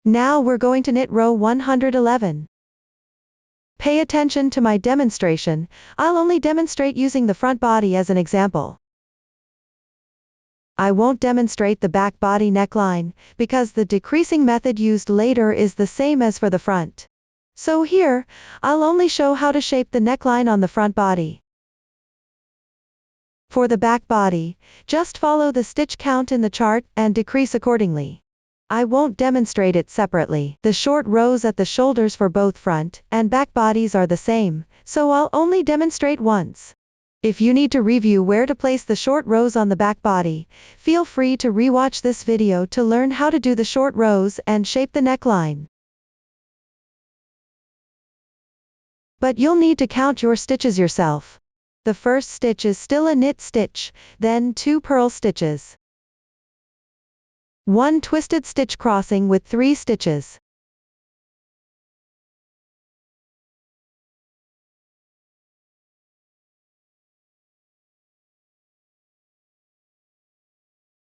Now we're going to knit row 111. Pay attention to my demonstration. I'll only demonstrate using the front body as an example. I won't demonstrate the back body neckline, because the decreasing method used later is the same as for the front. So here, I'll only show how to shape the neckline on the front body. For the back body, just follow the stitch count in the chart and decrease accordingly. I won't demonstrate it separately. The short rows at the shoulders for both front and back bodies are the same, so I'll only demonstrate once. If you need to review where to place the short rows on the back body, feel free to rewatch this video to learn how to do the short rows and shape the neckline. But you'll need to count your stitches yourself. The first stitch is still a knit stitch, then 2 purl stitches. 1 twisted stitch crossing with 3 stitches.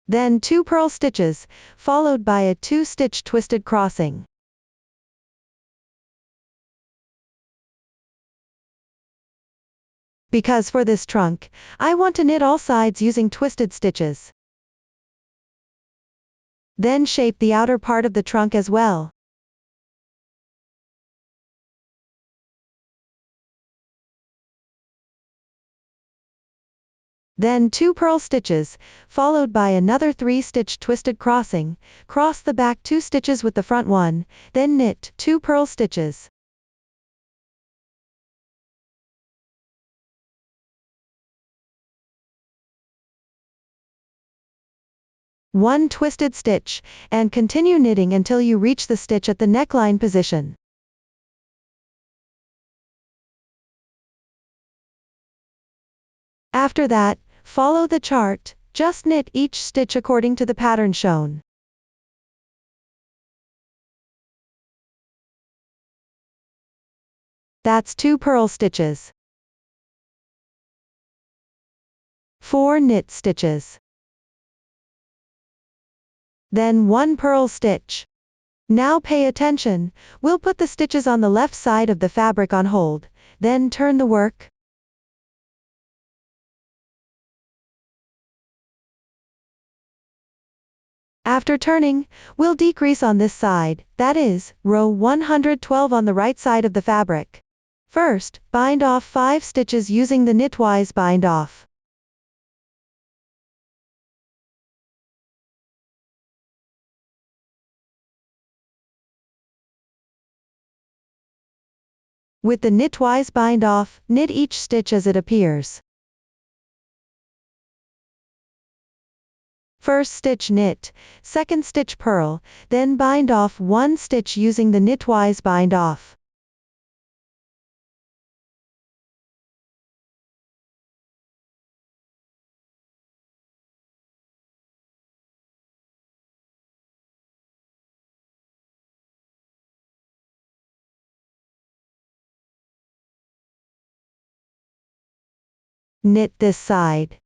Then 2 purl stitches, followed by a 2-stitch twisted crossing. Because for this trunk, I want to knit all sides using twisted stitches. Then shape the outer part of the trunk as well. Then 2 purl stitches, followed by another 3-stitch twisted crossing, cross the back 2 stitches with the front one, then knit 2 purl stitches. One twisted stitch, and continue knitting until you reach the stitch at the neckline position. After that, follow the chart, just knit each stitch according to the pattern shown. That's 2 purl stitches. 4 knit stitches. Then 1 purl stitch. Now pay attention, we'll put the stitches on the left side of the fabric on hold, then turn the work. After turning, we'll decrease on this side, that is, row 112 on the right side of the fabric. First, bind off 5 stitches using the knitwise bind off. With the knitwise bind off, knit each stitch as it appears. First stitch knit, second stitch purl, then bind off 1 stitch using the knitwise bind off. Knit this side.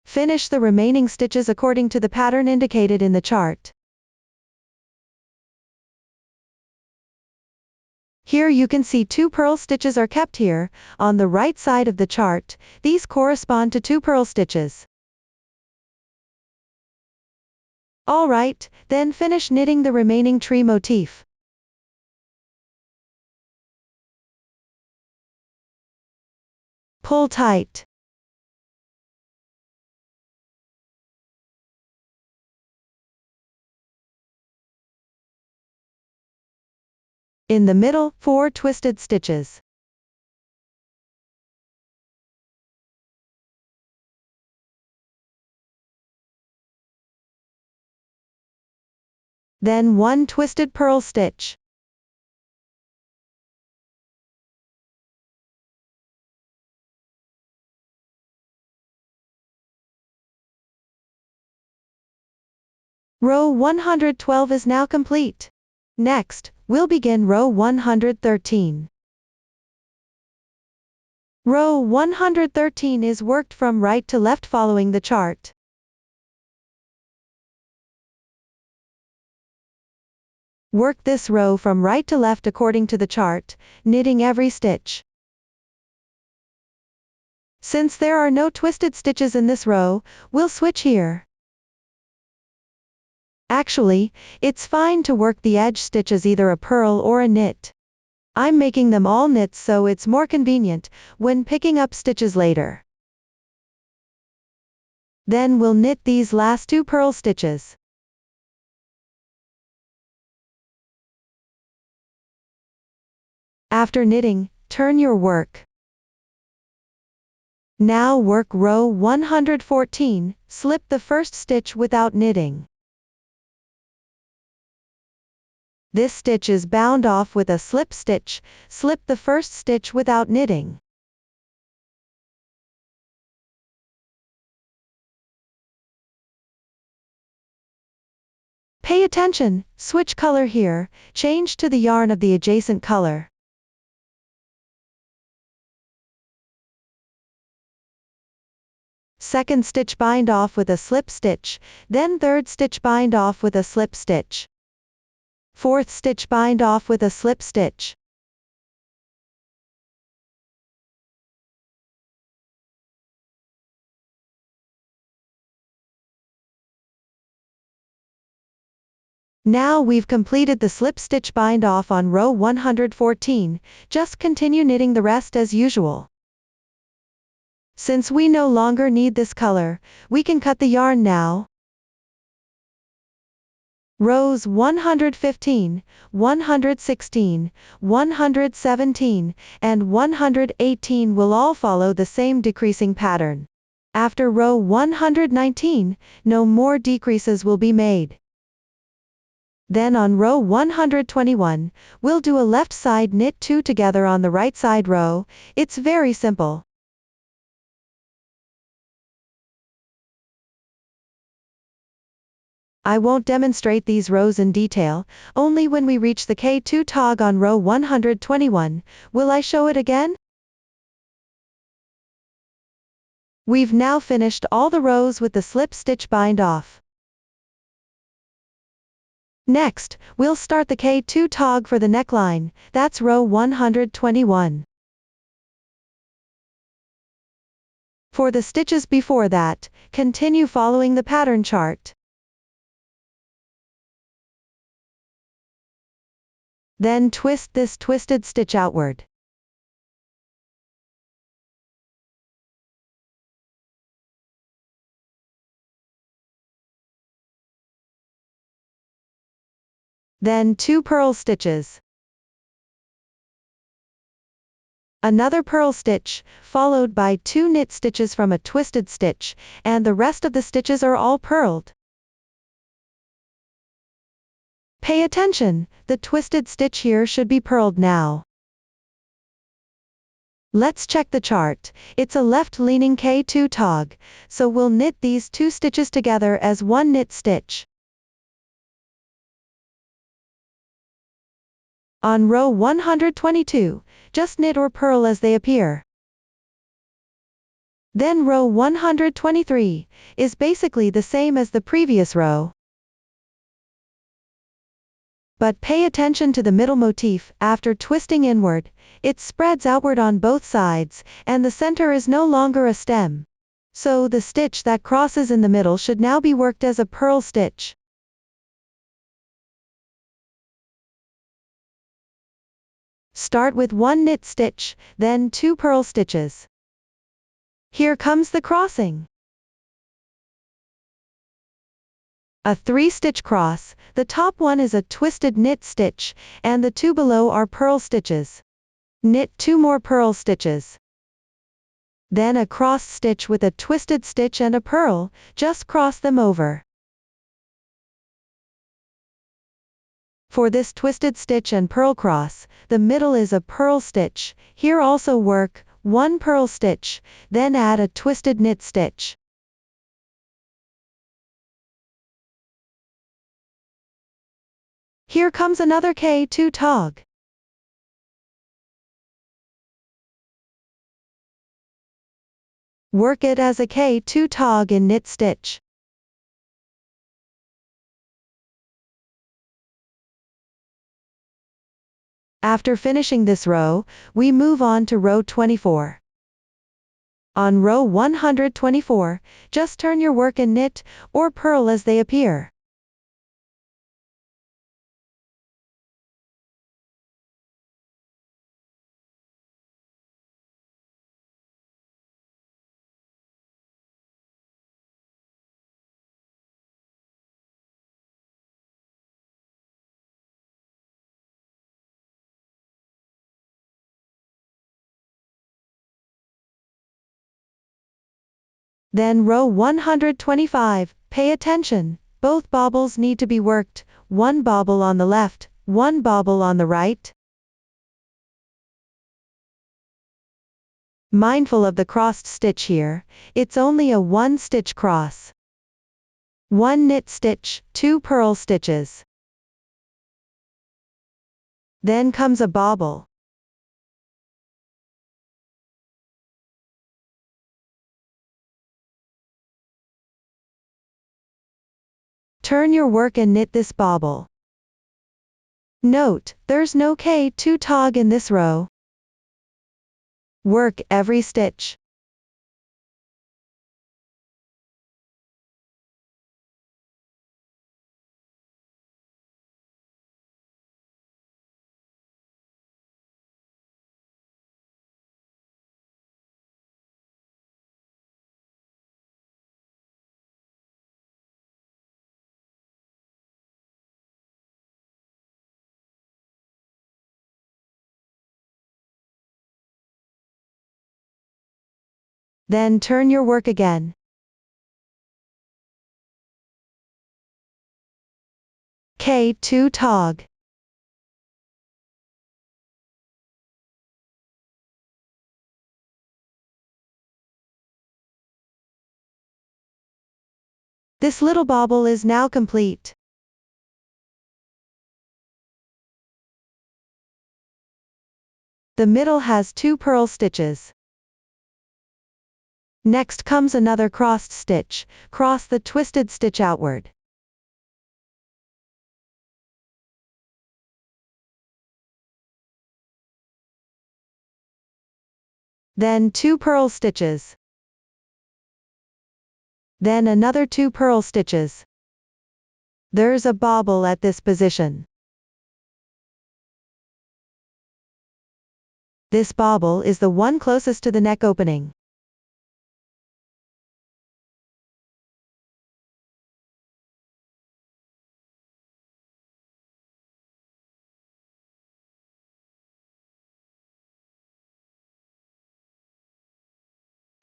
Finish the remaining stitches according to the pattern indicated in the chart. Here you can see 2 purl stitches are kept here, on the right side of the chart, these correspond to 2 purl stitches. Alright, then finish knitting the remaining tree motif. Pull tight. In the middle, 4 twisted stitches. Then 1 twisted purl stitch. Row 112 is now complete. Next, we'll begin row 113. Row 113 is worked from right to left following the chart. Work this row from right to left according to the chart, knitting every stitch. Since there are no twisted stitches in this row, we'll switch here. Actually, it's fine to work the edge stitch as either a purl or a knit. I'm making them all knits so it's more convenient when picking up stitches later. Then we'll knit these last 2 purl stitches. After knitting, turn your work. Now work row 114, slip the first stitch without knitting. This stitch is bound off with a slip stitch, slip the first stitch without knitting. Pay attention, switch color here, change to the yarn of the adjacent color. Second stitch bind off with a slip stitch, then third stitch bind off with a slip stitch. Fourth stitch bind off with a slip stitch. Now we've completed the slip stitch bind off on row 114, just continue knitting the rest as usual. Since we no longer need this color, we can cut the yarn now. Rows 115, 116, 117, and 118 will all follow the same decreasing pattern. After row 119, no more decreases will be made. Then on row 121, we'll do a left side knit 2 together on the right side row. It's very simple. I won't demonstrate these rows in detail, only when we reach the K2 tog on row 121, will I show it again? We've now finished all the rows with the slip stitch bind off. Next, we'll start the K2 tog for the neckline, that's row 121. For the stitches before that, continue following the pattern chart. Then twist this twisted stitch outward. Then 2 purl stitches. Another purl stitch, followed by 2 knit stitches from a twisted stitch, and the rest of the stitches are all purled. Pay attention, the twisted stitch here should be purled now. Let's check the chart, it's a left-leaning K2 tog, so we'll knit these 2 stitches together as one knit stitch. On row 122, just knit or purl as they appear. Then row 123 is basically the same as the previous row. But pay attention to the middle motif. After twisting inward, it spreads outward on both sides, and the center is no longer a stem. So the stitch that crosses in the middle should now be worked as a purl stitch. Start with 1 knit stitch, then 2 purl stitches. Here comes the crossing. A 3-stitch cross, the top one is a twisted knit stitch, and the 2 below are purl stitches. Knit 2 more purl stitches. Then a cross stitch with a twisted stitch and a purl, just cross them over. For this twisted stitch and purl cross, the middle is a purl stitch. Here also work 1 purl stitch, then add a twisted knit stitch. Here comes another K2 tog. Work it as a K2 tog in knit stitch. After finishing this row, we move on to row 24. On row 124, just turn your work and knit, or purl as they appear. Then row 125, pay attention, both bobbles need to be worked, one bobble on the left, one bobble on the right. Mindful of the crossed stitch here, it's only a 1 stitch cross. 1 knit stitch, 2 purl stitches. Then comes a bobble. Turn your work and knit this bobble. Note, there's no K2 tog in this row. Work every stitch. Then turn your work again. K2 tog. This little bobble is now complete. The middle has 2 purl stitches. Next comes another crossed stitch, cross the twisted stitch outward. Then 2 purl stitches. Then another 2 purl stitches. There's a bobble at this position. This bobble is the one closest to the neck opening.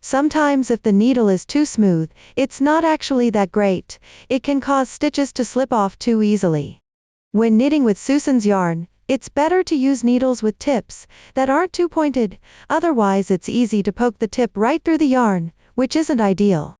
Sometimes if the needle is too smooth, it's not actually that great, it can cause stitches to slip off too easily. When knitting with Susan's yarn, it's better to use needles with tips that aren't too pointed, otherwise it's easy to poke the tip right through the yarn, which isn't ideal.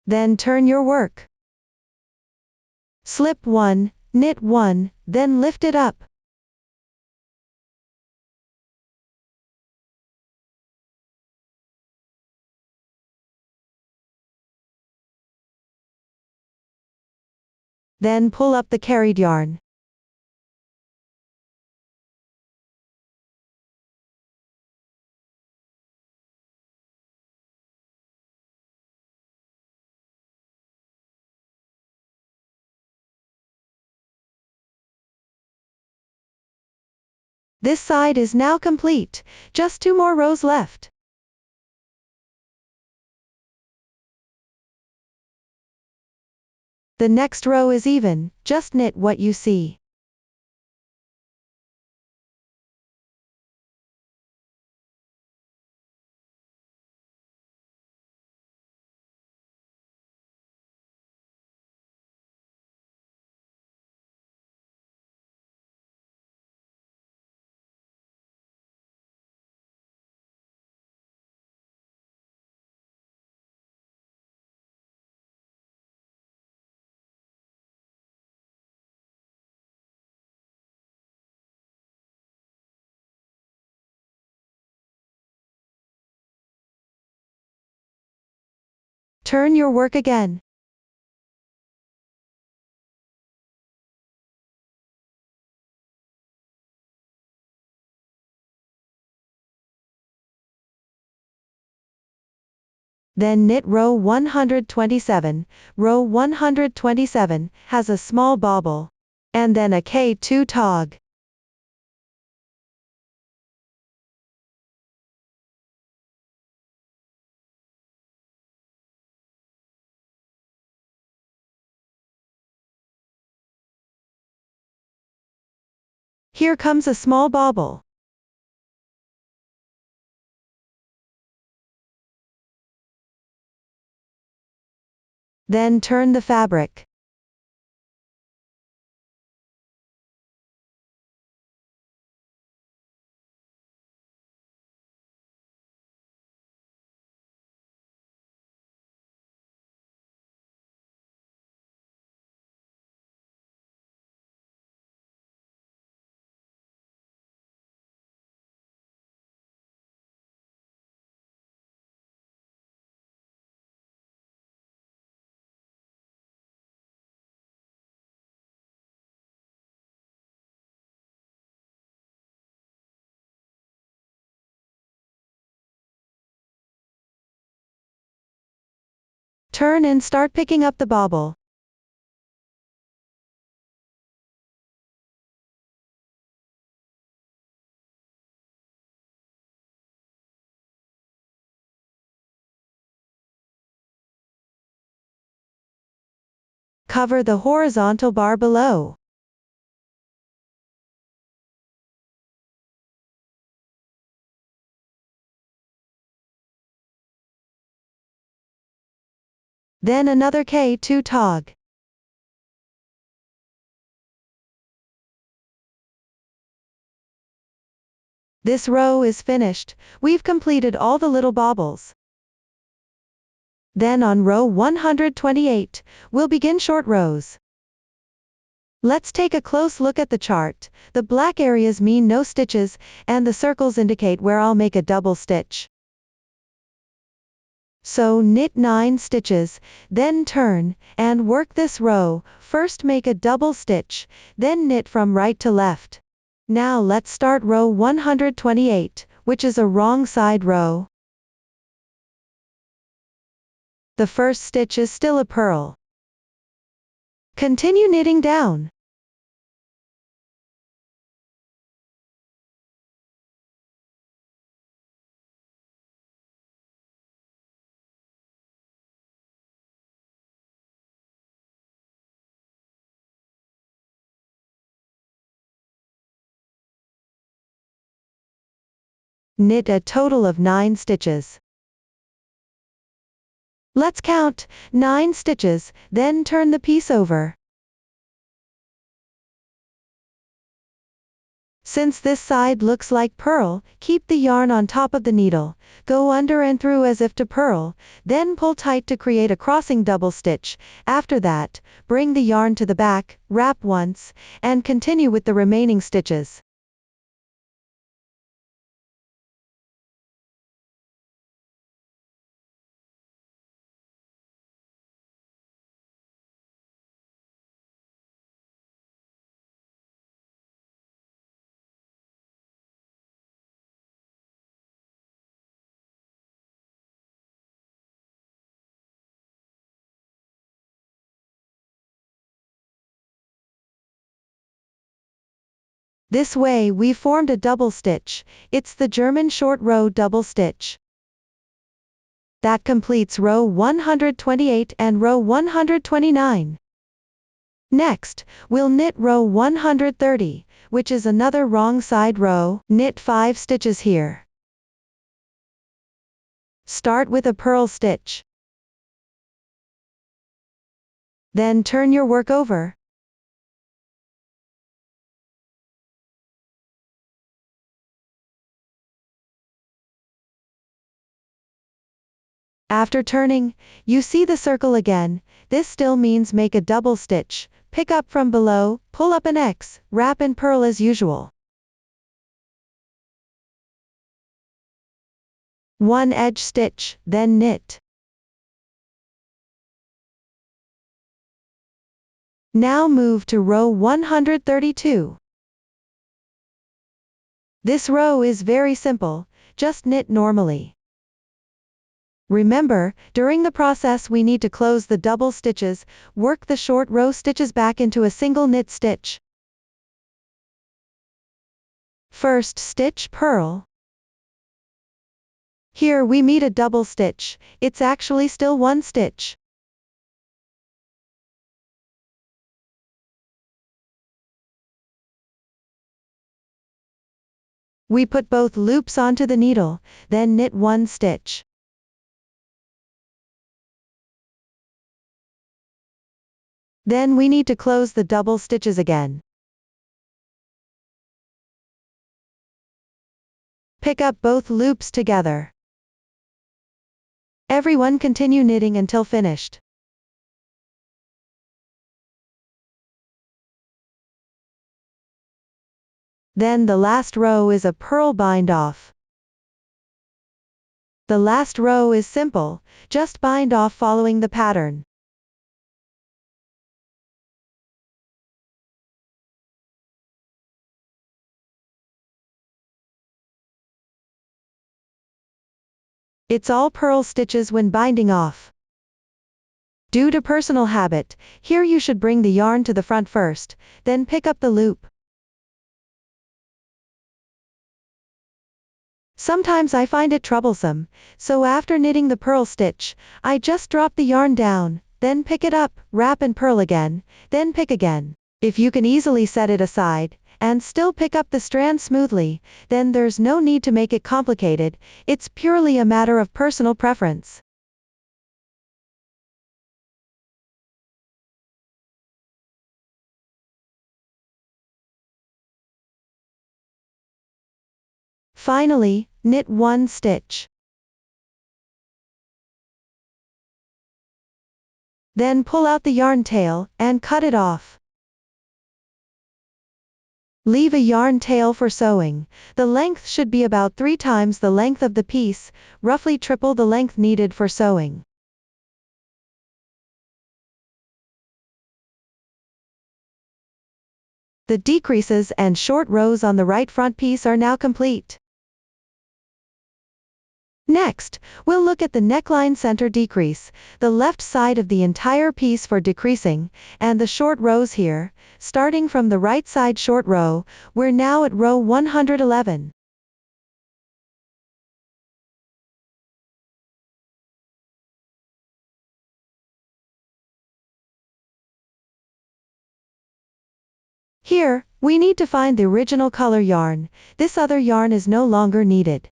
Then turn your work. Slip 1, knit 1, then lift it up. Then pull up the carried yarn. This side is now complete, just 2 more rows left. The next row is even, just knit what you see. Turn your work again. Then knit row 127. Row 127 has a small bobble. And then a K2 tog. Here comes a small bobble. Then turn the fabric. Turn and start picking up the bobble. Cover the horizontal bar below. Then another K2 tog. This row is finished. We've completed all the little bobbles. Then on row 128, we'll begin short rows. Let's take a close look at the chart. The black areas mean no stitches, and the circles indicate where I'll make a double stitch. So knit 9 stitches, then turn, and work this row. First make a double stitch, then knit from right to left. Now let's start row 128, which is a wrong side row. The first stitch is still a purl. Continue knitting down. Knit a total of 9 stitches. Let's count 9 stitches, then turn the piece over. Since this side looks like purl, keep the yarn on top of the needle, go under and through as if to purl, then pull tight to create a crossing double stitch. After that, bring the yarn to the back, wrap once, and continue with the remaining stitches. This way we formed a double stitch. It's the German short row double stitch. That completes row 128 and row 129. Next, we'll knit row 130, which is another wrong side row. Knit 5 stitches here. Start with a purl stitch. Then turn your work over. After turning, you see the circle again. This still means make a double stitch, pick up from below, pull up an X, wrap and purl as usual. 1 edge stitch, then knit. Now move to row 132. This row is very simple, just knit normally. Remember, during the process we need to close the double stitches, work the short row stitches back into a single knit stitch. First stitch purl. Here we meet a double stitch, it's actually still one stitch. We put both loops onto the needle, then knit one stitch. Then we need to close the double stitches again. Pick up both loops together. Everyone continue knitting until finished. Then the last row is a purl bind off. The last row is simple, just bind off following the pattern. It's all purl stitches when binding off. Due to personal habit, here you should bring the yarn to the front first, then pick up the loop. Sometimes I find it troublesome, so after knitting the purl stitch, I just drop the yarn down, then pick it up, wrap and purl again, then pick again. If you can easily set it aside, and still pick up the strand smoothly, then there's no need to make it complicated, it's purely a matter of personal preference. Finally, knit one stitch. Then pull out the yarn tail, and cut it off. Leave a yarn tail for sewing. The length should be about 3 times the length of the piece, roughly triple the length needed for sewing. The decreases and short rows on the right front piece are now complete. Next, we'll look at the neckline center decrease, the left side of the entire piece for decreasing, and the short rows here. Starting from the right side short row, we're now at row 111. Here, we need to find the original color yarn. This other yarn is no longer needed.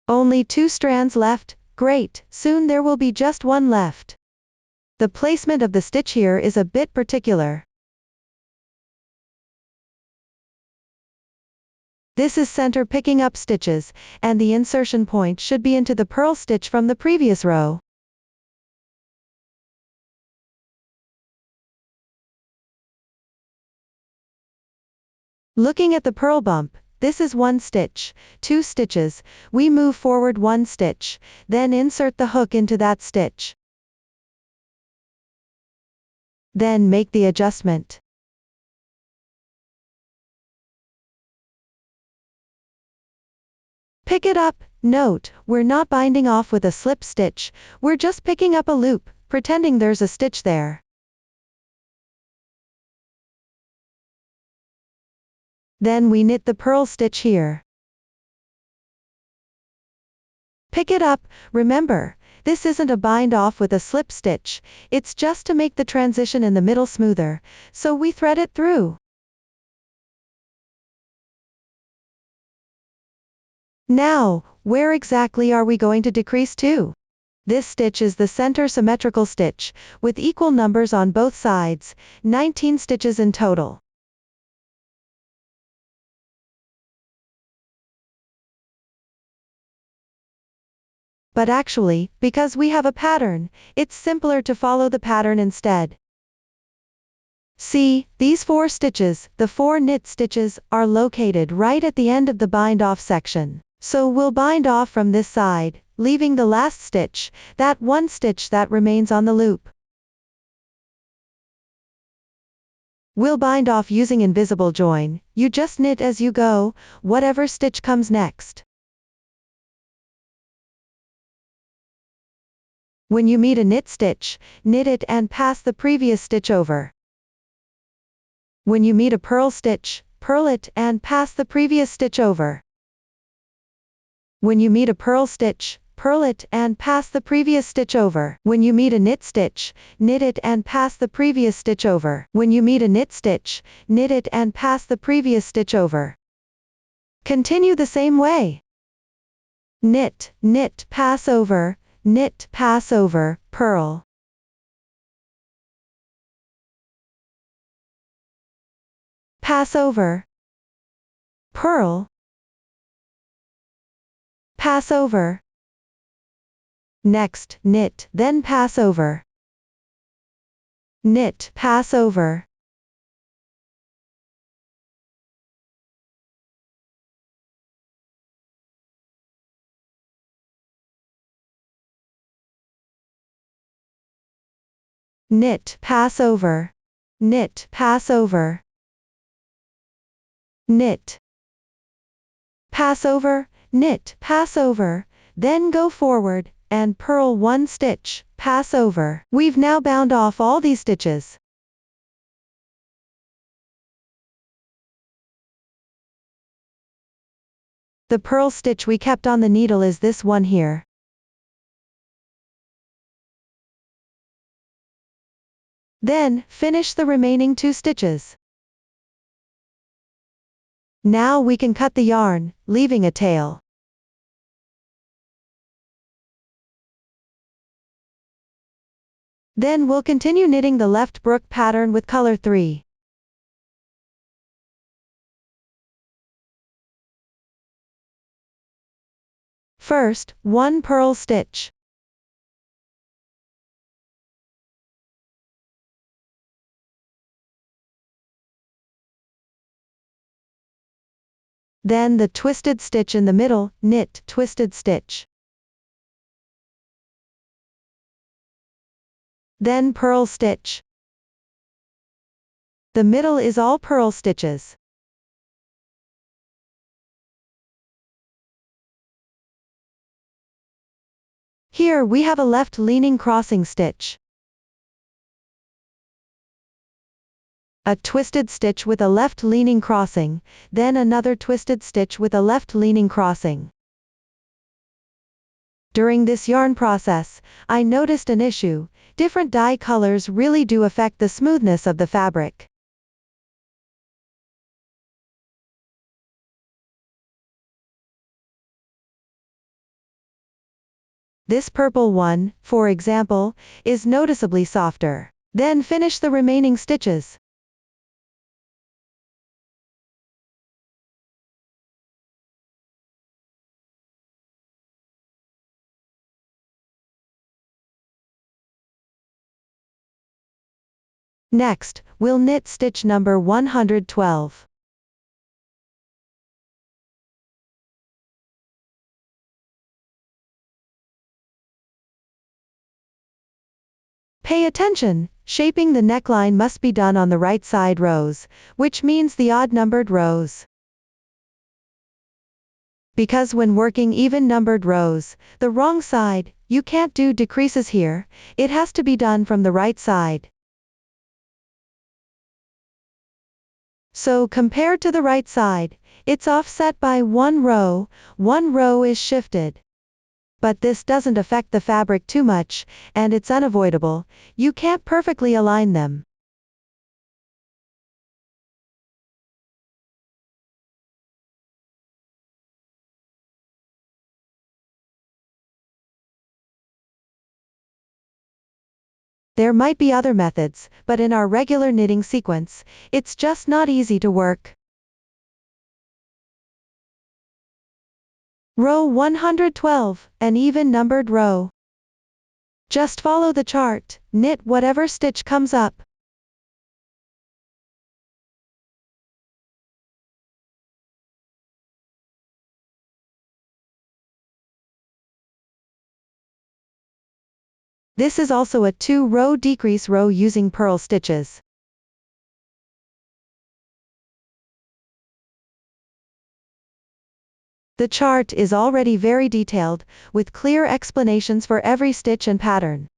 Only 2 strands left, great, soon there will be just one left. The placement of the stitch here is a bit particular. This is center picking up stitches, and the insertion point should be into the purl stitch from the previous row. Looking at the purl bump, this is 1 stitch, 2 stitches, we move forward 1 stitch, then insert the hook into that stitch. Then make the adjustment. Pick it up. Note, we're not binding off with a slip stitch, we're just picking up a loop, pretending there's a stitch there. Then we knit the purl stitch here. Pick it up. Remember, this isn't a bind off with a slip stitch, it's just to make the transition in the middle smoother, so we thread it through. Now, where exactly are we going to decrease to? This stitch is the center symmetrical stitch, with equal numbers on both sides, 19 stitches in total. But actually, because we have a pattern, it's simpler to follow the pattern instead. See, these 4 stitches, the 4 knit stitches, are located right at the end of the bind off section. So we'll bind off from this side, leaving the last stitch, that one stitch that remains on the loop. We'll bind off using invisible join, you just knit as you go, whatever stitch comes next. When you meet a knit stitch, knit it and pass the previous stitch over. When you meet a purl stitch, purl it and pass the previous stitch over. When you meet a purl stitch, purl it and pass the previous stitch over. When you meet a knit stitch, knit it and pass the previous stitch over. When you meet a knit stitch, knit it and pass the previous stitch over. Continue the same way. Knit, knit, pass over, knit, pass over, purl. Pass over, purl, pass over. Next, knit, then pass over. Knit, pass over. Knit, pass over. Knit, pass over. Knit, pass over, knit, pass over, then go forward, and purl one stitch, pass over. We've now bound off all these stitches. The purl stitch we kept on the needle is this one here. Then, finish the remaining 2 stitches. Now we can cut the yarn, leaving a tail. Then we'll continue knitting the left brook pattern with color 3. First, 1 purl stitch. Then the twisted stitch in the middle, knit, twisted stitch. Then purl stitch. The middle is all purl stitches. Here we have a left leaning crossing stitch. A twisted stitch with a left leaning crossing, then another twisted stitch with a left leaning crossing. During this yarn process, I noticed an issue. Different dye colors really do affect the smoothness of the fabric. This purple one, for example, is noticeably softer. Then finish the remaining stitches. Next, we'll knit stitch number 112. Pay attention, shaping the neckline must be done on the right side rows, which means the odd-numbered rows. Because when working even-numbered rows, the wrong side, you can't do decreases here, it has to be done from the right side. So compared to the right side, it's offset by 1 row is shifted. But this doesn't affect the fabric too much, and it's unavoidable, you can't perfectly align them. There might be other methods, but in our regular knitting sequence, it's just not easy to work. Row 112, an even-numbered row. Just follow the chart, knit whatever stitch comes up. This is also a 2-row decrease row using purl stitches. The chart is already very detailed, with clear explanations for every stitch and pattern.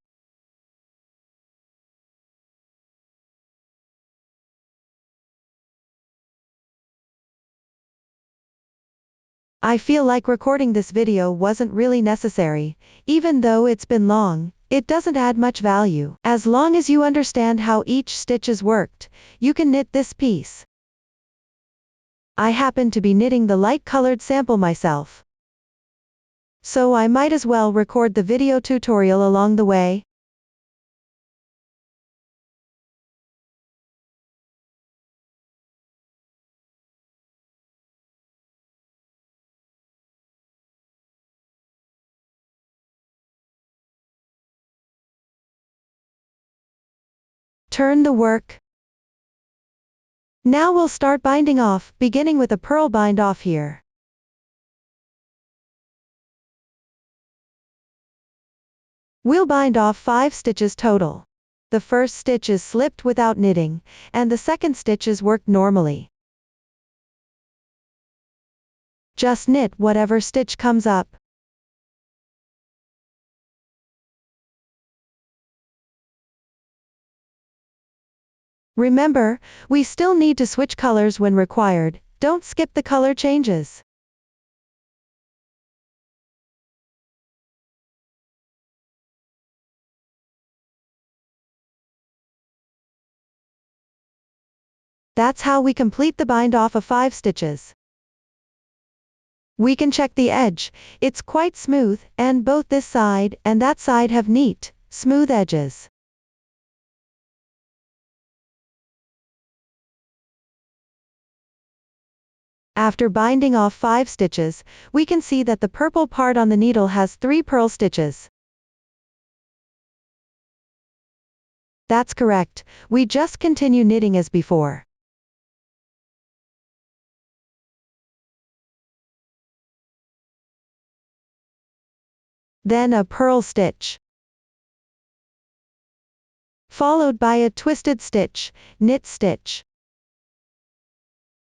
I feel like recording this video wasn't really necessary. Even though it's been long, it doesn't add much value. As long as you understand how each stitch is worked, you can knit this piece. I happen to be knitting the light-colored sample myself, so I might as well record the video tutorial along the way. Turn the work. Now we'll start binding off, beginning with a purl bind off here. We'll bind off 5 stitches total. The first stitch is slipped without knitting, and the second stitch is worked normally. Just knit whatever stitch comes up. Remember, we still need to switch colors when required. Don't skip the color changes. That's how we complete the bind off of 5 stitches. We can check the edge. It's quite smooth, and both this side and that side have neat, smooth edges. After binding off 5 stitches, we can see that the purple part on the needle has 3 purl stitches. That's correct, we just continue knitting as before. Then a purl stitch, followed by a twisted stitch, knit stitch,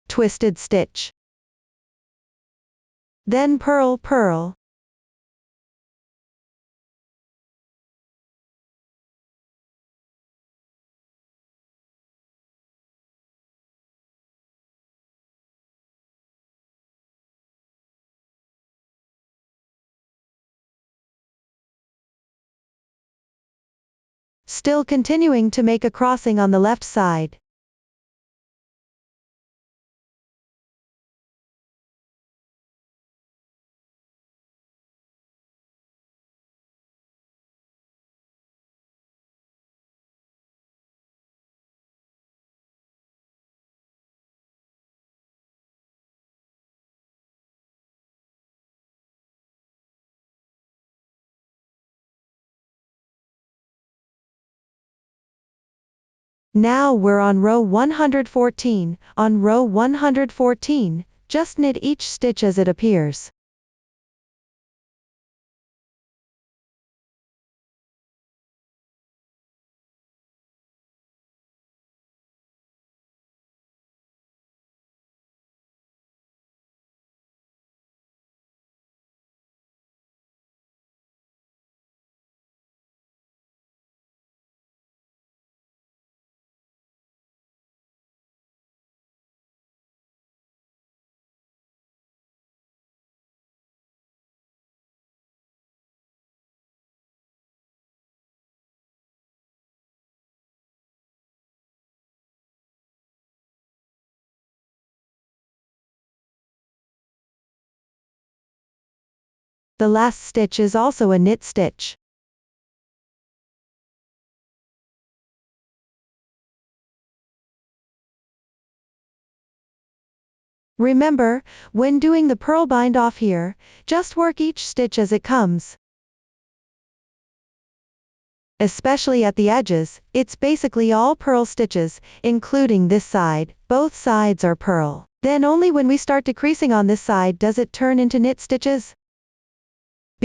twisted stitch, then purl, purl, still continuing to make a crossing on the left side. Now we're on row 114. On row 114, just knit each stitch as it appears. The last stitch is also a knit stitch. Remember, when doing the purl bind off here, just work each stitch as it comes. Especially at the edges, it's basically all purl stitches, including this side, both sides are purl. Then only when we start decreasing on this side does it turn into knit stitches.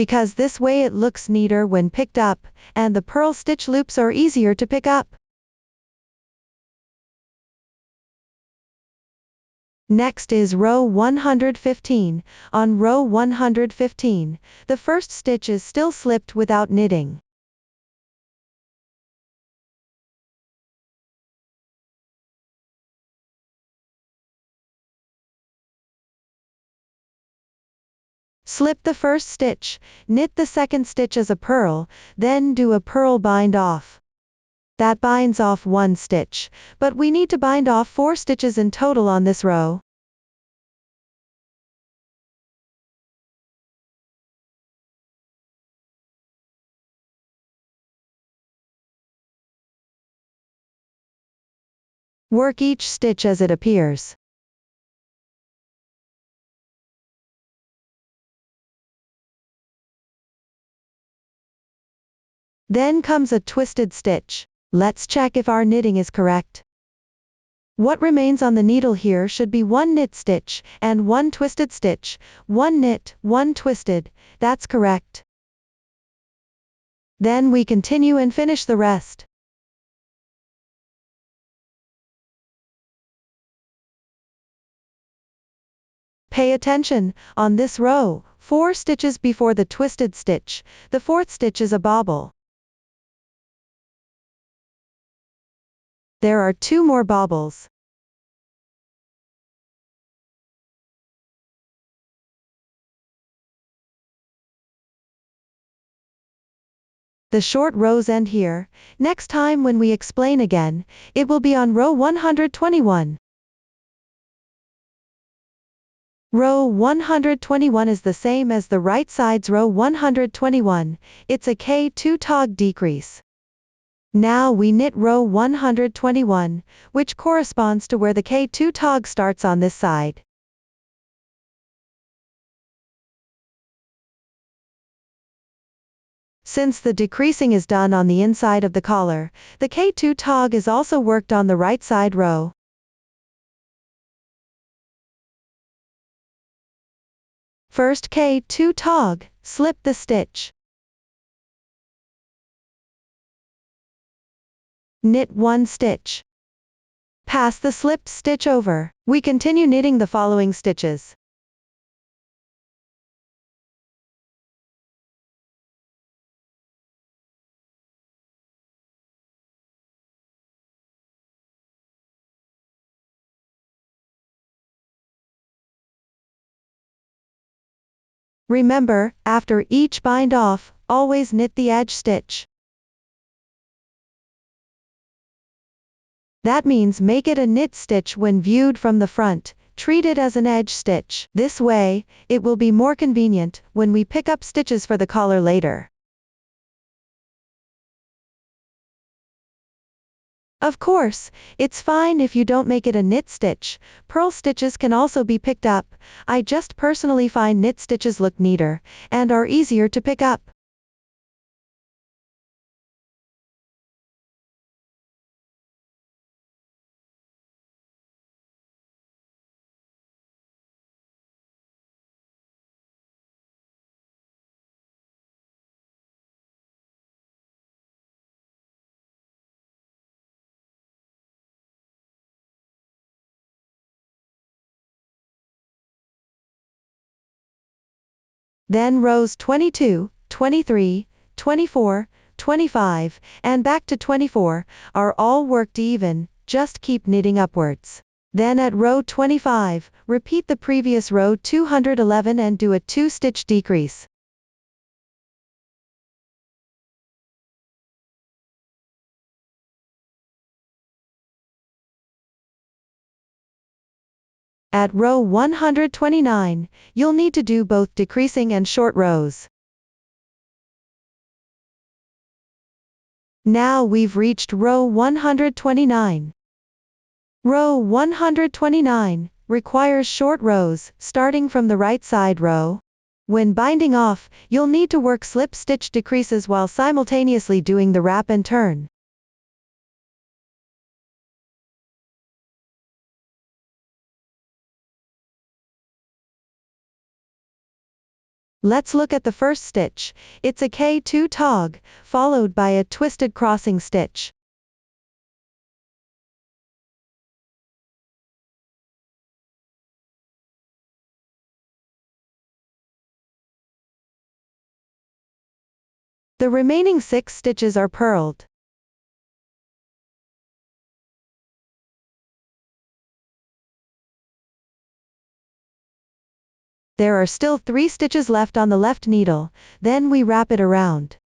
because this way it looks neater when picked up, and the purl stitch loops are easier to pick up. Next is row 115. On row 115, the first stitch is still slipped without knitting. Slip the first stitch, knit the second stitch as a purl, then do a purl bind off. That binds off one stitch, but we need to bind off 4 stitches in total on this row. Work each stitch as it appears. Then comes a twisted stitch. Let's check if our knitting is correct. What remains on the needle here should be 1 knit stitch, and 1 twisted stitch, 1 knit, 1 twisted, that's correct. Then we continue and finish the rest. Pay attention, on this row, 4 stitches before the twisted stitch, the 4th stitch is a bobble. There are 2 more bobbles. The short rows end here. Next time when we explain again, it will be on row 121. Row 121 is the same as the right side's row 121, it's a K2 tog decrease. Now we knit row 121, which corresponds to where the K2 tog starts on this side. Since the decreasing is done on the inside of the collar, the K2 tog is also worked on the right side row. First K2 tog, slip the stitch. Knit 1 stitch. Pass the slipped stitch over. We continue knitting the following stitches. Remember, after each bind off, always knit the edge stitch. That means make it a knit stitch when viewed from the front, treat it as an edge stitch. This way, it will be more convenient when we pick up stitches for the collar later. Of course, it's fine if you don't make it a knit stitch. Purl stitches can also be picked up. I just personally find knit stitches look neater, and are easier to pick up. Then rows 22, 23, 24, 25, and back to 24, are all worked even, just keep knitting upwards. Then at row 25, repeat the previous row 211 and do a 2-stitch decrease. At row 129, you'll need to do both decreasing and short rows. Now we've reached row 129. Row 129 requires short rows, starting from the right side row. When binding off, you'll need to work slip stitch decreases while simultaneously doing the wrap and turn. Let's look at the first stitch. It's a K2 tog, followed by a twisted crossing stitch. The remaining 6 stitches are purled. There are still 3 stitches left on the left needle, then we wrap it around.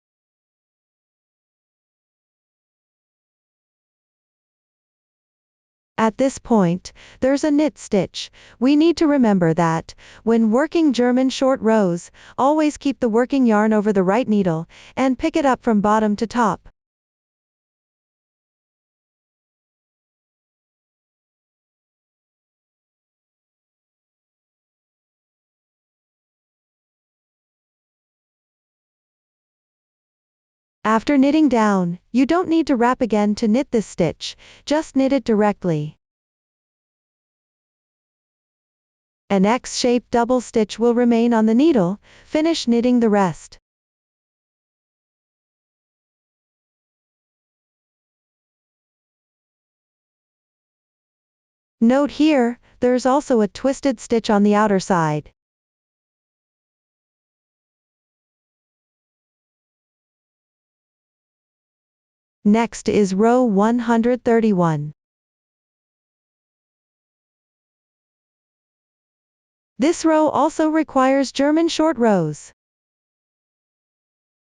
At this point, there's a knit stitch. We need to remember that, when working German short rows, always keep the working yarn over the right needle, and pick it up from bottom to top. After knitting down, you don't need to wrap again to knit this stitch, just knit it directly. An X-shaped double stitch will remain on the needle. Finish knitting the rest. Note here, there's also a twisted stitch on the outer side. Next is row 131. This row also requires German short rows.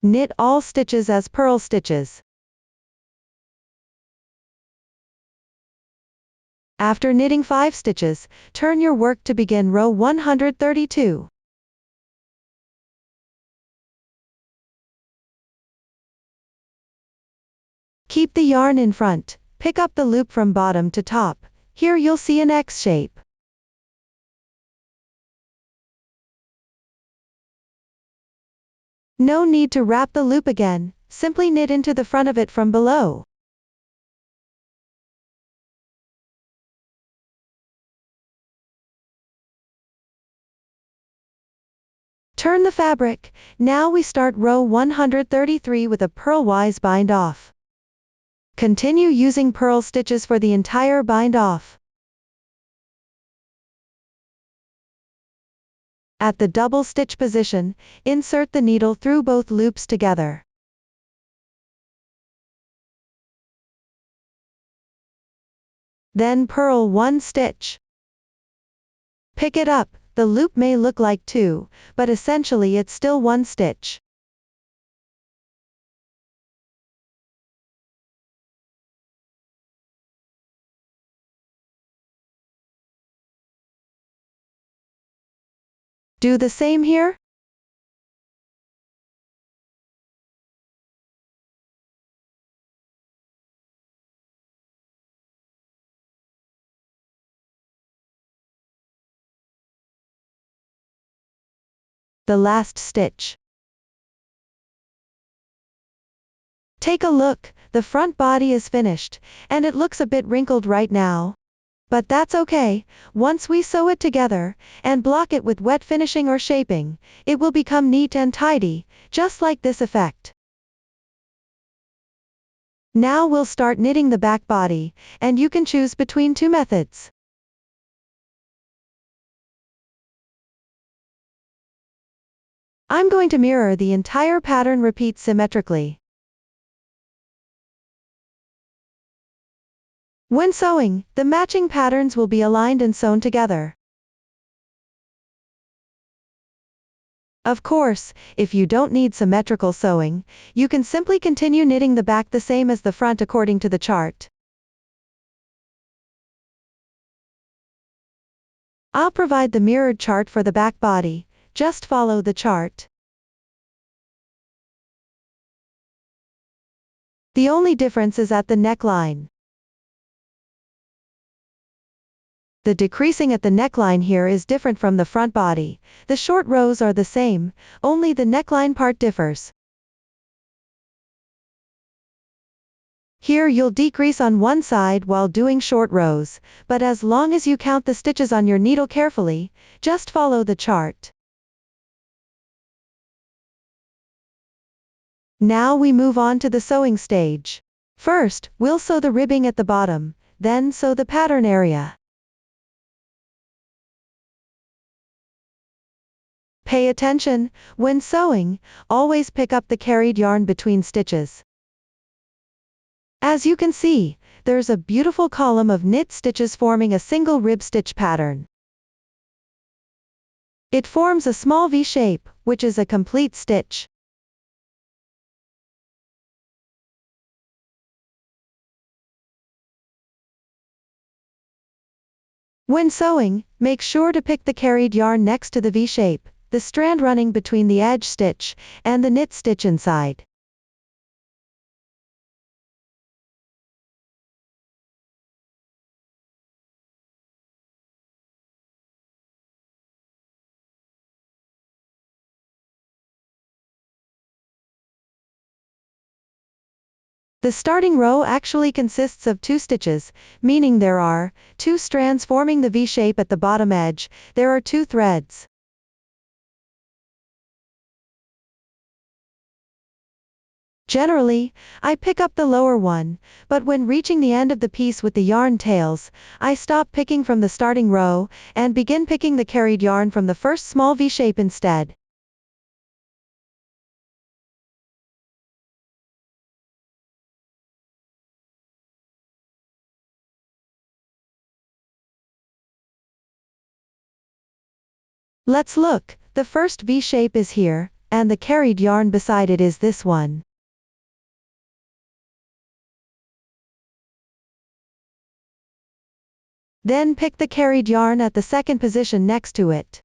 Knit all stitches as purl stitches. After knitting 5 stitches, turn your work to begin row 132. Keep the yarn in front, pick up the loop from bottom to top. Here you'll see an X shape. No need to wrap the loop again, simply knit into the front of it from below. Turn the fabric. Now we start row 133 with a purlwise bind off. Continue using purl stitches for the entire bind off. At the double stitch position, insert the needle through both loops together. Then purl 1 stitch. Pick it up. The loop may look like 2, but essentially it's still 1 stitch. Do the same here. The last stitch. Take a look, the front body is finished, and it looks a bit wrinkled right now. But that's okay. Once we sew it together, and block it with wet finishing or shaping, it will become neat and tidy, just like this effect. Now we'll start knitting the back body, and you can choose between 2 methods. I'm going to mirror the entire pattern, repeat symmetrically. When sewing, the matching patterns will be aligned and sewn together. Of course, if you don't need symmetrical sewing, you can simply continue knitting the back the same as the front according to the chart. I'll provide the mirrored chart for the back body, just follow the chart. The only difference is at the neckline. The decreasing at the neckline here is different from the front body. The short rows are the same, only the neckline part differs. Here you'll decrease on one side while doing short rows, but as long as you count the stitches on your needle carefully, just follow the chart. Now we move on to the sewing stage. First, we'll sew the ribbing at the bottom, then sew the pattern area. Pay attention, when sewing, always pick up the carried yarn between stitches. As you can see, there's a beautiful column of knit stitches forming a single rib stitch pattern. It forms a small V shape, which is a complete stitch. When sewing, make sure to pick the carried yarn next to the V shape, the strand running between the edge stitch and the knit stitch inside. The starting row actually consists of 2 stitches, meaning there are 2 strands forming the V shape at the bottom edge. There are 2 threads. Generally, I pick up the lower one, but when reaching the end of the piece with the yarn tails, I stop picking from the starting row, and begin picking the carried yarn from the first small V shape instead. Let's look, the first V shape is here, and the carried yarn beside it is this one. Then pick the carried yarn at the second position next to it.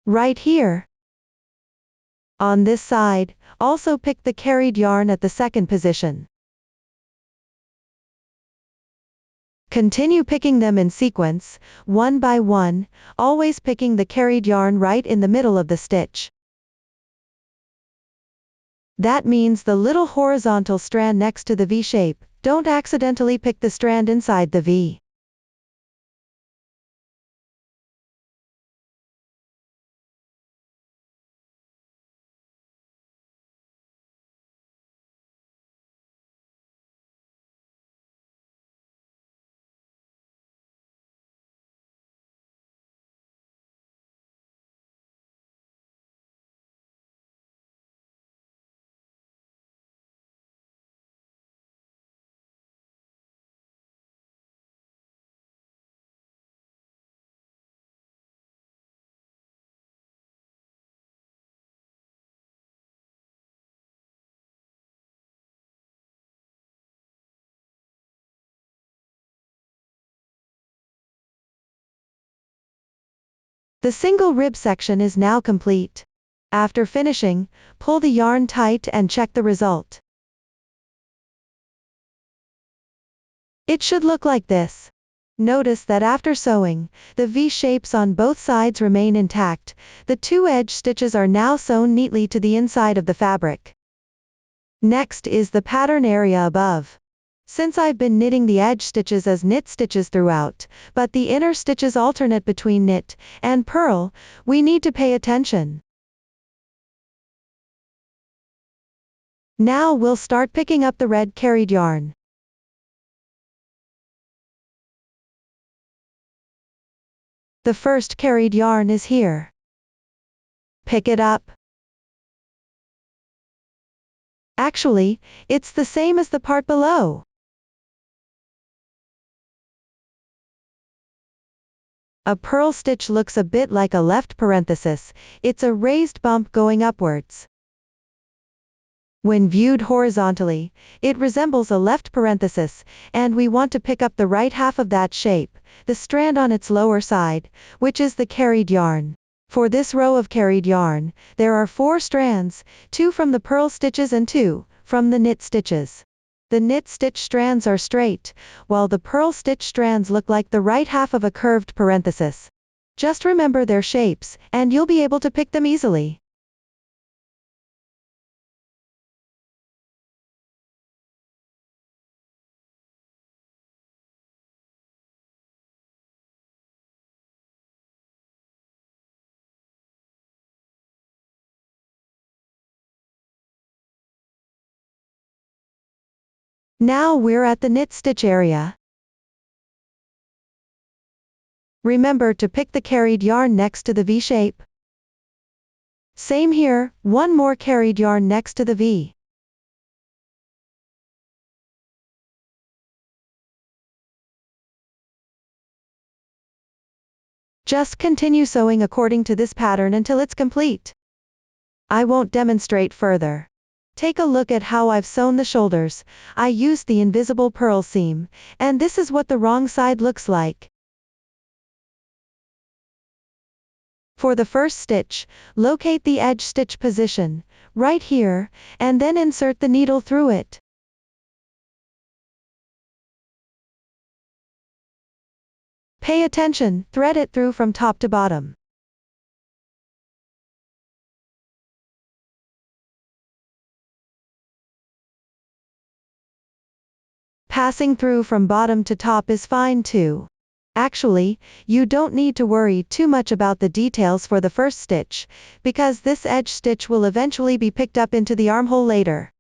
Right here. On this side, also pick the carried yarn at the second position. Continue picking them in sequence, one by one, always picking the carried yarn right in the middle of the stitch. That means the little horizontal strand next to the V shape, don't accidentally pick the strand inside the V. The single rib section is now complete. After finishing, pull the yarn tight and check the result. It should look like this. Notice that after sewing, the V shapes on both sides remain intact. The 2 edge stitches are now sewn neatly to the inside of the fabric. Next is the pattern area above. Since I've been knitting the edge stitches as knit stitches throughout, but the inner stitches alternate between knit and purl, we need to pay attention. Now we'll start picking up the red carried yarn. The first carried yarn is here. Pick it up. Actually, it's the same as the part below. A purl stitch looks a bit like a left parenthesis, it's a raised bump going upwards. When viewed horizontally, it resembles a left parenthesis, and we want to pick up the right half of that shape, the strand on its lower side, which is the carried yarn. For this row of carried yarn, there are 4 strands, 2 from the purl stitches and 2 from the knit stitches. The knit stitch strands are straight, while the purl stitch strands look like the right half of a curved parenthesis. Just remember their shapes, and you'll be able to pick them easily. Now we're at the knit stitch area. Remember to pick the carried yarn next to the V shape. Same here, one more carried yarn next to the V. Just continue sewing according to this pattern until it's complete. I won't demonstrate further. Take a look at how I've sewn the shoulders. I used the invisible purl seam, and this is what the wrong side looks like. For the first stitch, locate the edge stitch position, right here, and then insert the needle through it. Pay attention, thread it through from top to bottom. Passing through from bottom to top is fine too. Actually, you don't need to worry too much about the details for the first stitch, because this edge stitch will eventually be picked up into the armhole later.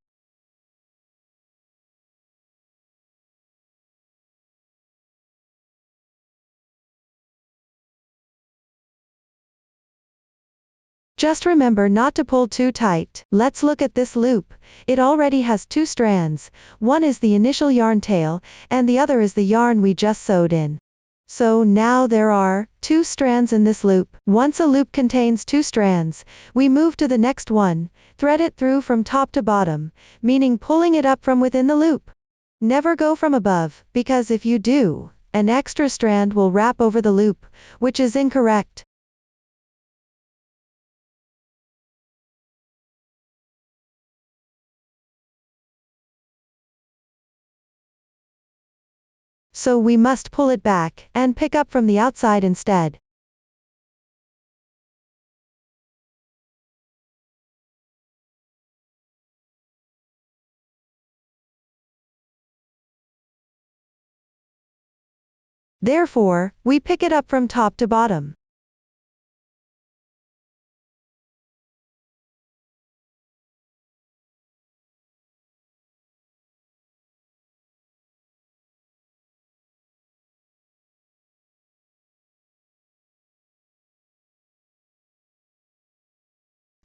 Just remember not to pull too tight. Let's look at this loop. It already has two strands. One is the initial yarn tail, and the other is the yarn we just sewed in. So now there are two strands in this loop. Once a loop contains two strands, we move to the next one, thread it through from top to bottom, meaning pulling it up from within the loop. Never go from above, because if you do, an extra strand will wrap over the loop, which is incorrect. So we must pull it back, and pick up from the outside instead. Therefore, we pick it up from top to bottom.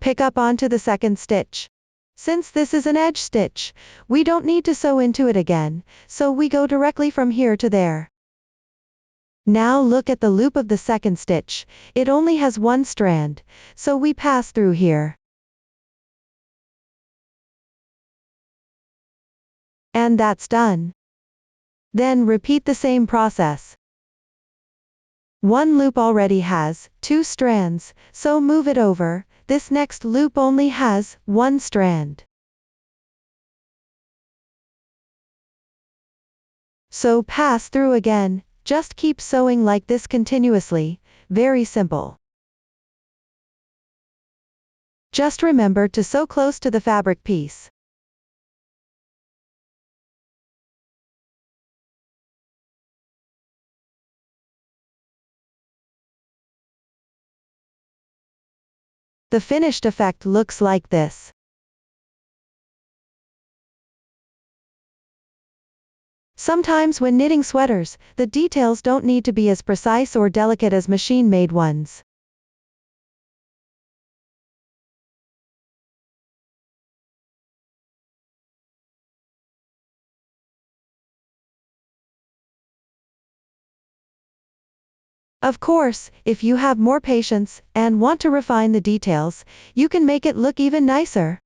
Pick up onto the second stitch. Since this is an edge stitch, we don't need to sew into it again, so we go directly from here to there. Now look at the loop of the second stitch. It only has one strand, so we pass through here. And that's done. Then repeat the same process. One loop already has two strands, so move it over. This next loop only has one strand. So pass through again, just keep sewing like this continuously, very simple. Just remember to sew close to the fabric piece. The finished effect looks like this. Sometimes when knitting sweaters, the details don't need to be as precise or delicate as machine-made ones. Of course, if you have more patience, and want to refine the details, you can make it look even nicer.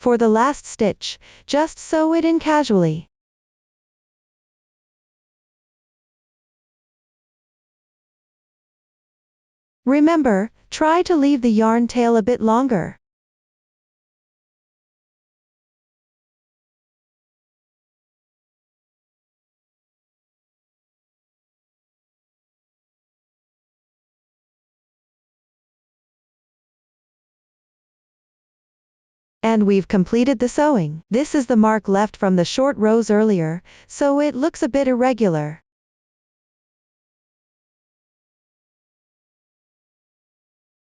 For the last stitch, just sew it in casually. Remember, try to leave the yarn tail a bit longer. And we've completed the sewing. This is the mark left from the short rows earlier, so it looks a bit irregular.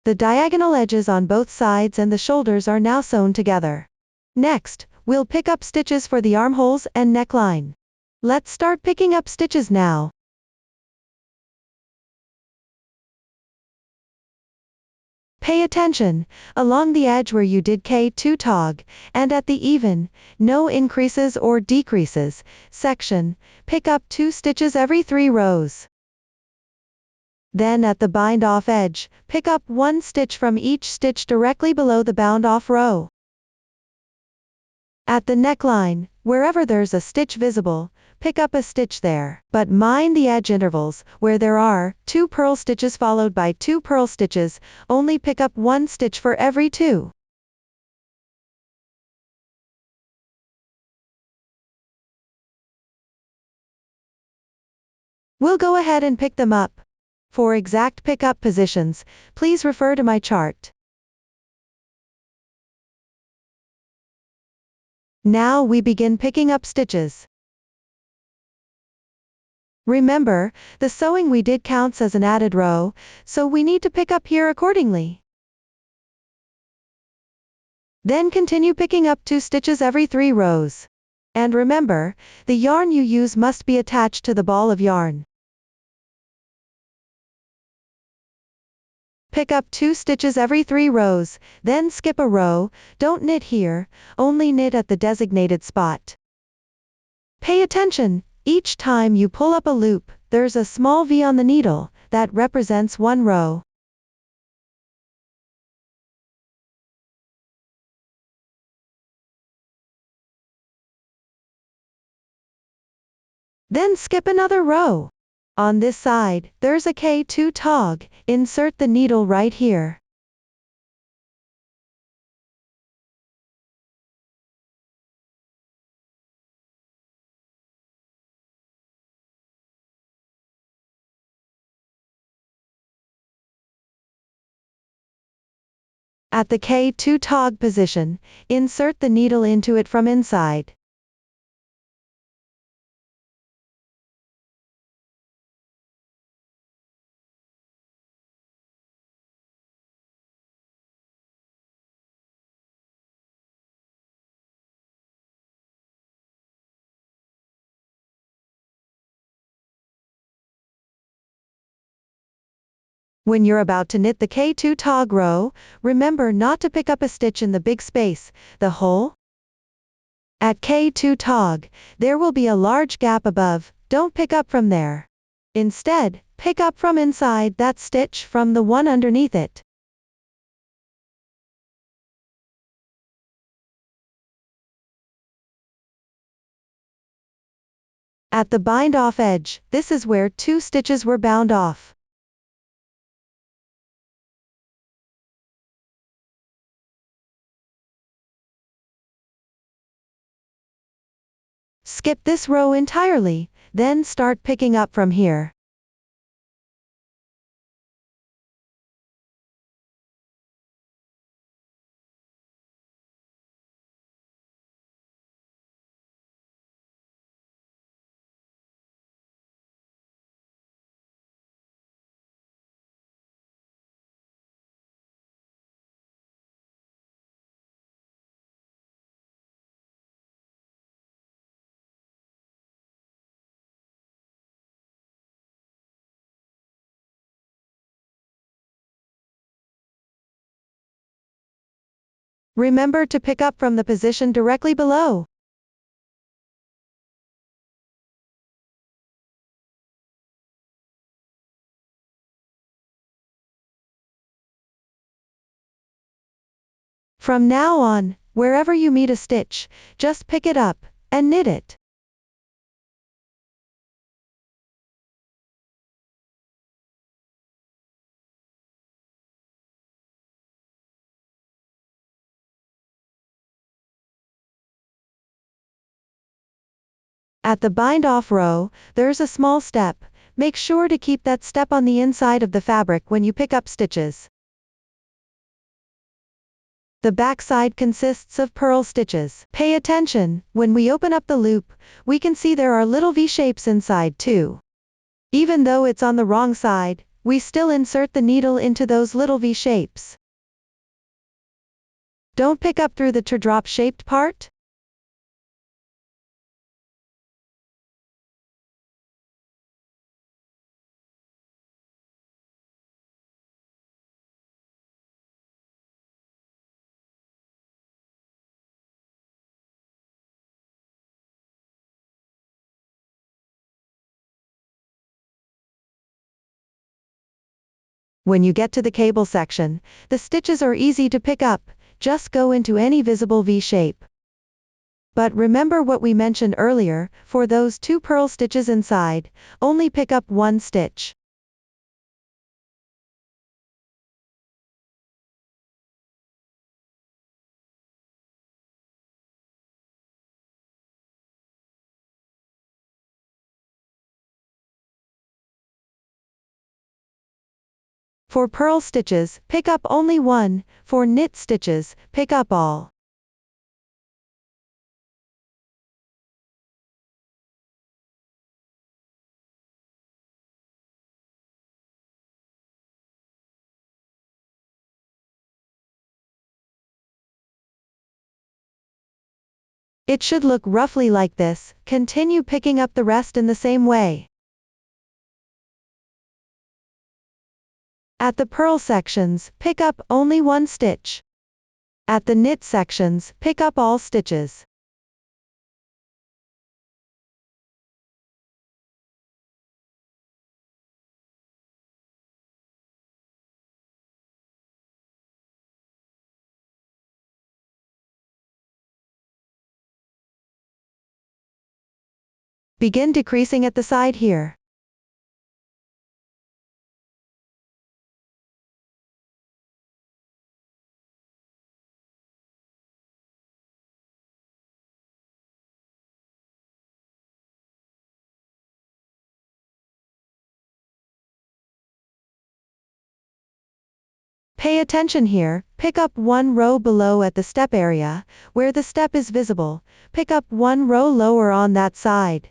The diagonal edges on both sides and the shoulders are now sewn together. Next, we'll pick up stitches for the armholes and neckline. Let's start picking up stitches now. Pay attention, along the edge where you did K2 tog, and at the even, no increases or decreases, section, pick up 2 stitches every 3 rows. Then at the bind off edge, pick up 1 stitch from each stitch directly below the bound off row. At the neckline, wherever there's a stitch visible, pick up a stitch there, but mind the edge intervals, where there are 2 purl stitches followed by 2 purl stitches, only pick up 1 stitch for every 2. We'll go ahead and pick them up. For exact pickup positions, please refer to my chart. Now we begin picking up stitches. Remember, the sewing we did counts as an added row, so we need to pick up here accordingly. Then continue picking up 2 stitches every 3 rows. And remember, the yarn you use must be attached to the ball of yarn. Pick up 2 stitches every 3 rows, then skip a row, don't knit here, only knit at the designated spot. Pay attention, each time you pull up a loop, there's a small V on the needle, that represents 1 row. Then skip another row. On this side, there's a K2 tog, insert the needle right here. At the K2 tog position, insert the needle into it from inside. When you're about to knit the K2 tog row, remember not to pick up a stitch in the big space, the hole. At K2 tog, there will be a large gap above, don't pick up from there. Instead, pick up from inside that stitch from the one underneath it. At the bind off edge, this is where 2 stitches were bound off. Skip this row entirely, then start picking up from here. Remember to pick up from the position directly below. From now on, wherever you meet a stitch, just pick it up, and knit it. At the bind off row, there's a small step. Make sure to keep that step on the inside of the fabric when you pick up stitches. The back side consists of purl stitches. Pay attention, when we open up the loop, we can see there are little V-shapes inside too. Even though it's on the wrong side, we still insert the needle into those little V-shapes. Don't pick up through the teardrop shaped part. When you get to the cable section, the stitches are easy to pick up, just go into any visible V-shape. But remember what we mentioned earlier, for those 2 purl stitches inside, only pick up 1 stitch. For purl stitches, pick up only 1, for knit stitches, pick up all. It should look roughly like this. Continue picking up the rest in the same way. At the purl sections, pick up only 1 stitch. At the knit sections, pick up all stitches. Begin decreasing at the side here. Pay attention here, pick up 1 row below at the step area, where the step is visible, pick up 1 row lower on that side.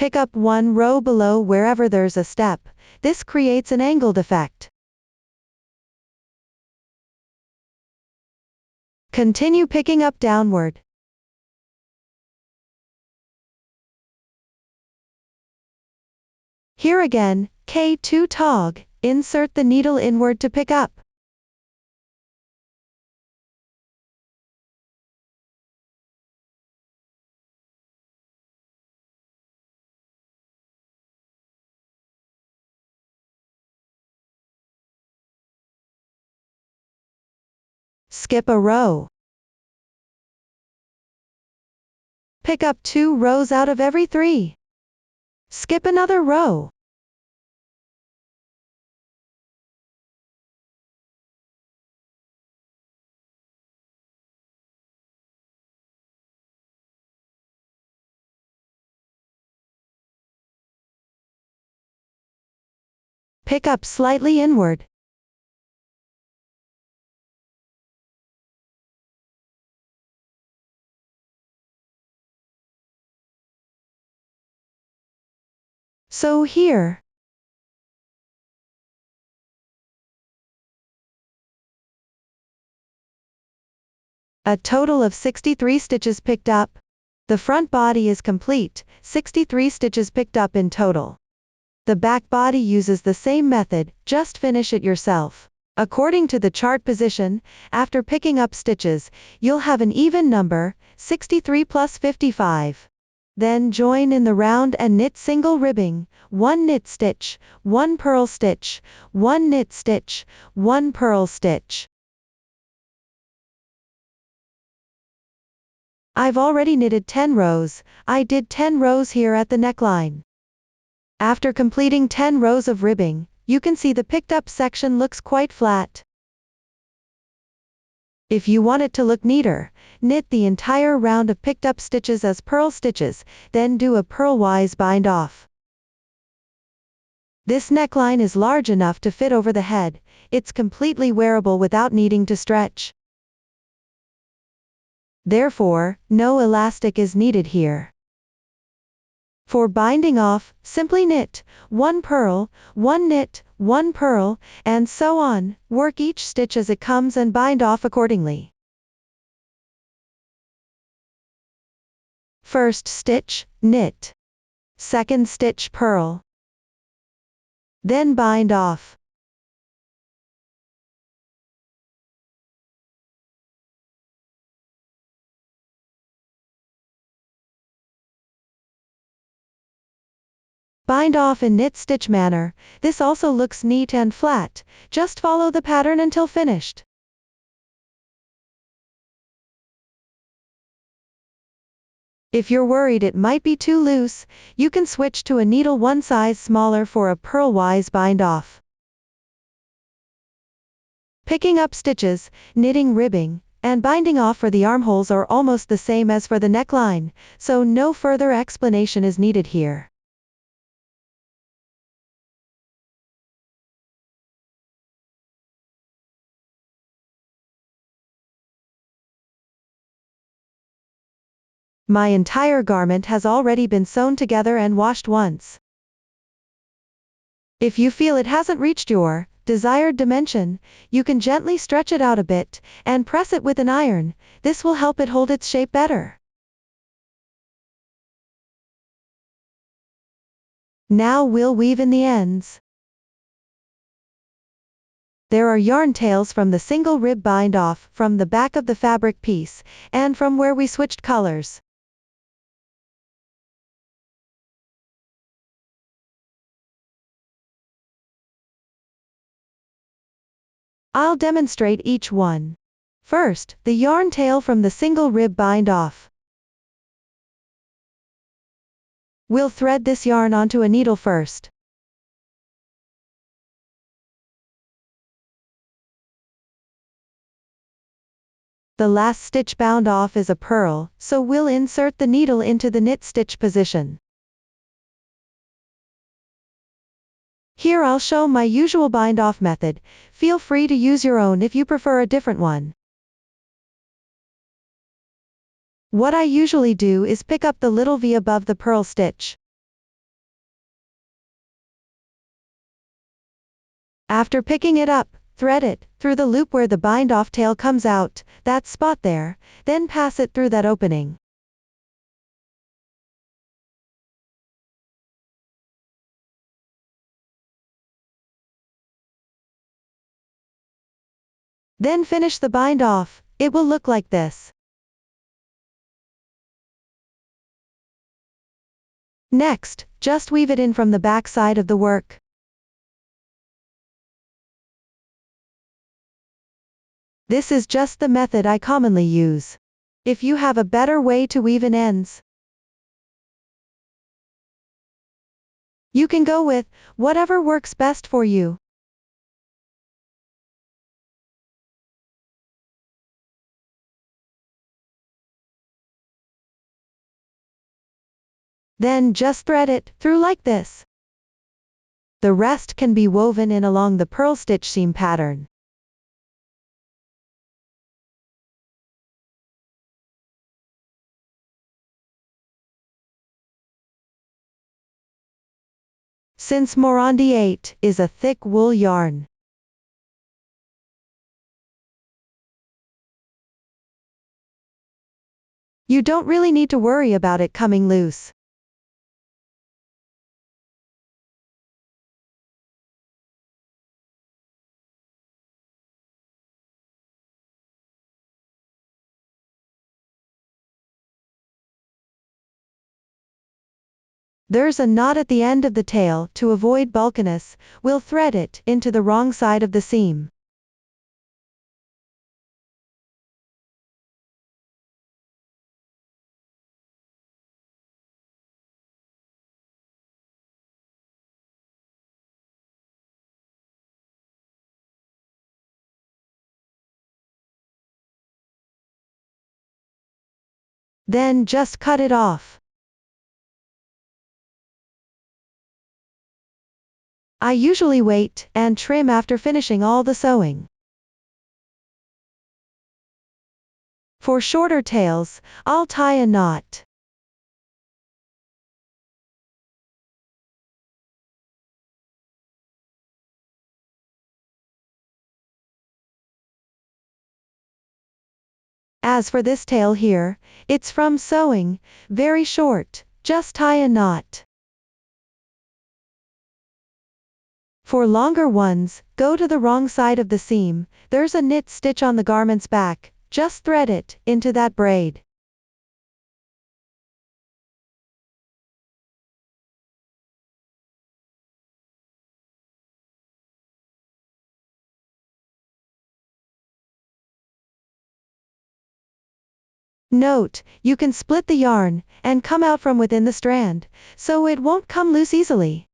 Pick up 1 row below wherever there's a step. This creates an angled effect. Continue picking up downward. Here again, K2 tog, insert the needle inward to pick up. Skip a row. Pick up 2 rows out of every 3. Skip another row. Pick up slightly inward. So here. A total of 63 stitches picked up. The front body is complete, 63 stitches picked up in total. The back body uses the same method, just finish it yourself. According to the chart position, after picking up stitches, you'll have an even number, 63 plus 55. Then join in the round and knit single ribbing, 1 knit stitch, 1 purl stitch, 1 knit stitch, 1 purl stitch. I've already knitted 10 rows, I did 10 rows here at the neckline. After completing 10 rows of ribbing, you can see the picked up section looks quite flat. If you want it to look neater, knit the entire round of picked up stitches as purl stitches, then do a purlwise bind off. This neckline is large enough to fit over the head, it's completely wearable without needing to stretch. Therefore, no elastic is needed here. For binding off, simply knit, 1 purl, 1 knit, 1 purl, and so on, work each stitch as it comes and bind off accordingly. First stitch, knit. Second stitch, purl. Then bind off. Bind off in knit stitch manner, this also looks neat and flat, just follow the pattern until finished. If you're worried it might be too loose, you can switch to a needle one size smaller for a purlwise bind off. Picking up stitches, knitting ribbing, and binding off for the armholes are almost the same as for the neckline, so no further explanation is needed here. My entire garment has already been sewn together and washed once. If you feel it hasn't reached your desired dimension, you can gently stretch it out a bit, and press it with an iron, this will help it hold its shape better. Now we'll weave in the ends. There are yarn tails from the single rib bind off, from the back of the fabric piece, and from where we switched colors. I'll demonstrate each one. First, the yarn tail from the single rib bind off. We'll thread this yarn onto a needle first. The last stitch bound off is a purl, so we'll insert the needle into the knit stitch position. Here I'll show my usual bind off method, feel free to use your own if you prefer a different one. What I usually do is pick up the little V above the purl stitch. After picking it up, thread it through the loop where the bind off tail comes out, that spot there, then pass it through that opening. Then finish the bind off, it will look like this. Next, just weave it in from the back side of the work. This is just the method I commonly use. If you have a better way to weave in ends, you can go with whatever works best for you. Then just thread it through like this. The rest can be woven in along the purl stitch seam pattern. Since Morandi 8 is a thick wool yarn, you don't really need to worry about it coming loose. There's a knot at the end of the tail. To avoid bulkiness, we'll thread it into the wrong side of the seam. Then just cut it off. I usually wait and trim after finishing all the sewing. For shorter tails, I'll tie a knot. As for this tail here, it's from sewing, very short, just tie a knot. For longer ones, go to the wrong side of the seam, there's a knit stitch on the garment's back, just thread it into that braid. Note, you can split the yarn, and come out from within the strand, so it won't come loose easily.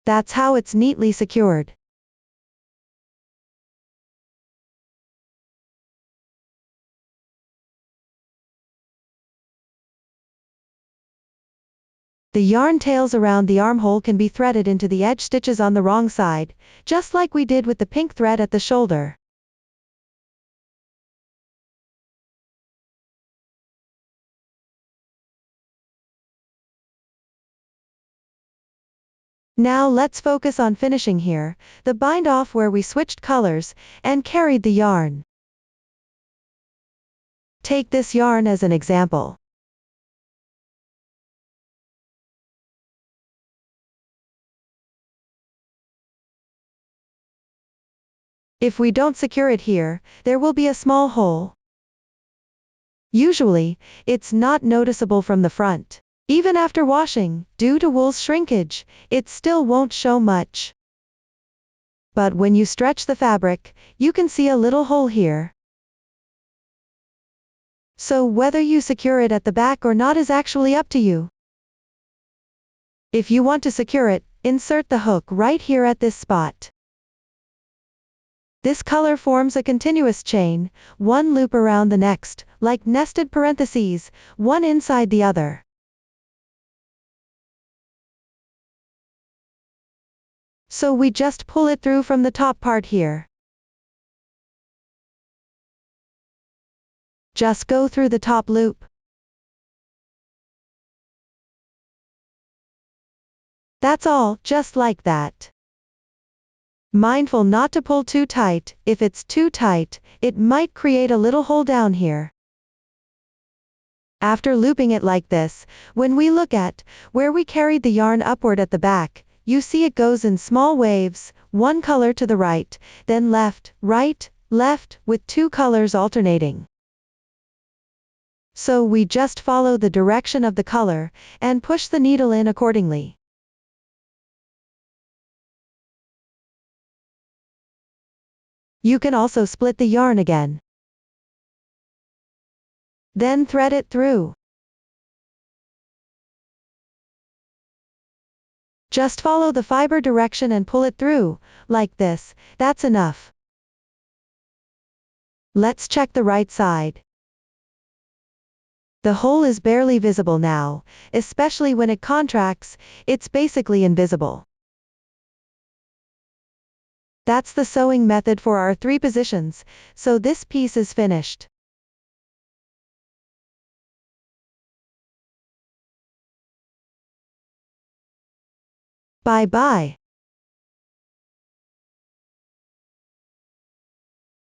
That's how it's neatly secured. The yarn tails around the armhole can be threaded into the edge stitches on the wrong side, just like we did with the pink thread at the shoulder. Now let's focus on finishing here, the bind off where we switched colors, and carried the yarn. Take this yarn as an example. If we don't secure it here, there will be a small hole. Usually, it's not noticeable from the front. Even after washing, due to wool's shrinkage, it still won't show much. But when you stretch the fabric, you can see a little hole here. So whether you secure it at the back or not is actually up to you. If you want to secure it, insert the hook right here at this spot. This color forms a continuous chain, one loop around the next, like nested parentheses, one inside the other. So we just pull it through from the top part here. Just go through the top loop. That's all, just like that. Mindful not to pull too tight. If it's too tight, it might create a little hole down here. After looping it like this, when we look at where we carried the yarn upward at the back, you see it goes in small waves, one color to the right, then left, right, left, with two colors alternating. So we just follow the direction of the color, and push the needle in accordingly. You can also split the yarn again. Then thread it through. Just follow the fiber direction and pull it through, like this, that's enough. Let's check the right side. The hole is barely visible now, especially when it contracts, it's basically invisible. That's the sewing method for our 3 positions, so this piece is finished. Bye bye.